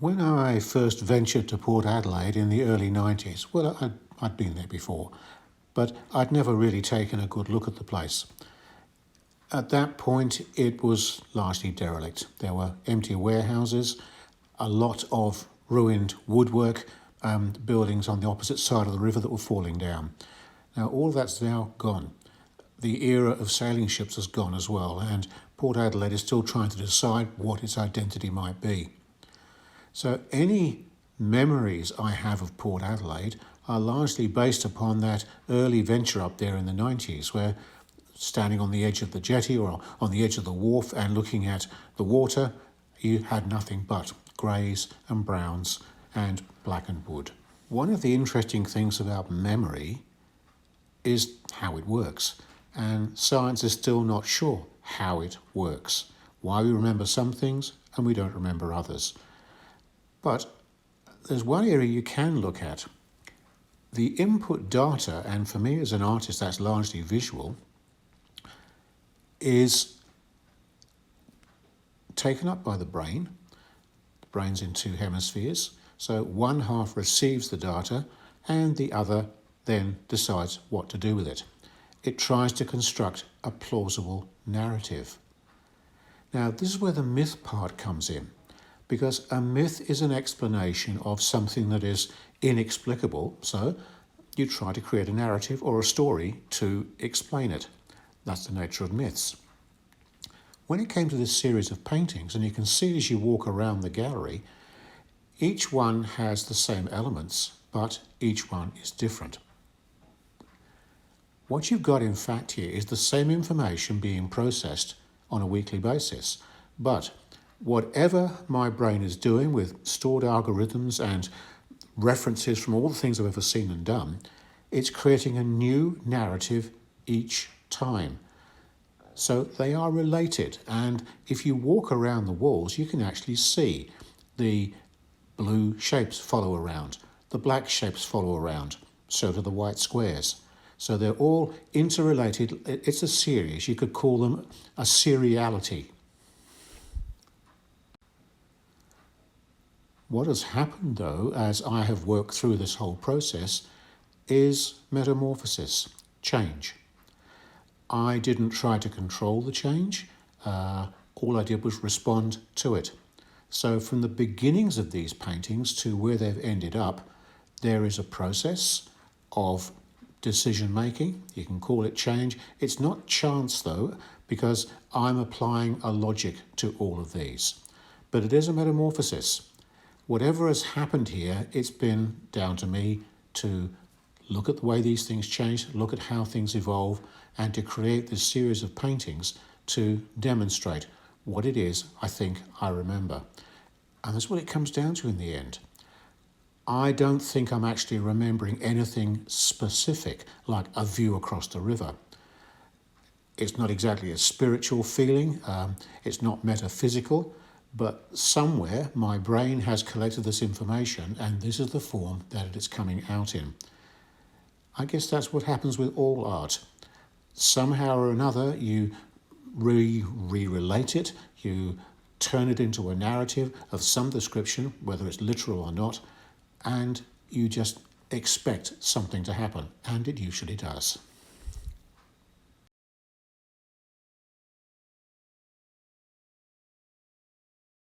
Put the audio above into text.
When I first ventured to Port Adelaide in the early 90s, well, I'd been there before, but I'd never really taken a good look at the place. At that point, it was largely derelict. There were empty warehouses, a lot of ruined woodwork, buildings on the opposite side of the river that were falling down. Now, all that's now gone. The era of sailing ships has gone as well, and Port Adelaide is still trying to decide what its identity might be. So any memories I have of Port Adelaide are largely based upon that early venture up there in the 90s, where standing on the edge of the jetty or on the edge of the wharf and looking at the water, you had nothing but greys and browns and blackened wood. One of the interesting things about memory is how it works, and science is still not sure how it works, why we remember some things and we don't remember others. But there's one area you can look at. The input data, and for me as an artist that's largely visual, is taken up by the brain. The brain's in two hemispheres, so one half receives the data and the other then decides what to do with it. It tries to construct a plausible narrative. Now, this is where the myth part comes in, because a myth is an explanation of something that is inexplicable, so you try to create a narrative or a story to explain it. That's the nature of myths. When it came to this series of paintings, and you can see as you walk around the gallery, each one has the same elements, but each one is different. What you've got in fact here is the same information being processed on a weekly basis, but whatever my brain is doing with stored algorithms and references from all the things I've ever seen and done, it's creating a new narrative each time. So they are related, and if you walk around the walls, you can actually see the blue shapes follow around, the black shapes follow around, so do the white squares. So they're all interrelated. It's a series. You could call them a seriality. What has happened, though, as I have worked through this whole process, is metamorphosis, change. I didn't try to control the change. All I did was respond to it. So from the beginnings of these paintings to where they've ended up, there is a process of decision making. You can call it change. It's not chance, though, because I'm applying a logic to all of these. But it is a metamorphosis. Whatever has happened here, it's been down to me to look at the way these things change, look at how things evolve, and to create this series of paintings to demonstrate what it is I think I remember. And that's what it comes down to in the end. I don't think I'm actually remembering anything specific, like a view across the river. It's not exactly a spiritual feeling, it's not metaphysical, but somewhere my brain has collected this information and this is the form that it is coming out in. I guess that's what happens with all art. Somehow or another you re-relate it, you turn it into a narrative of some description, whether it's literal or not, and you just expect something to happen, and it usually does.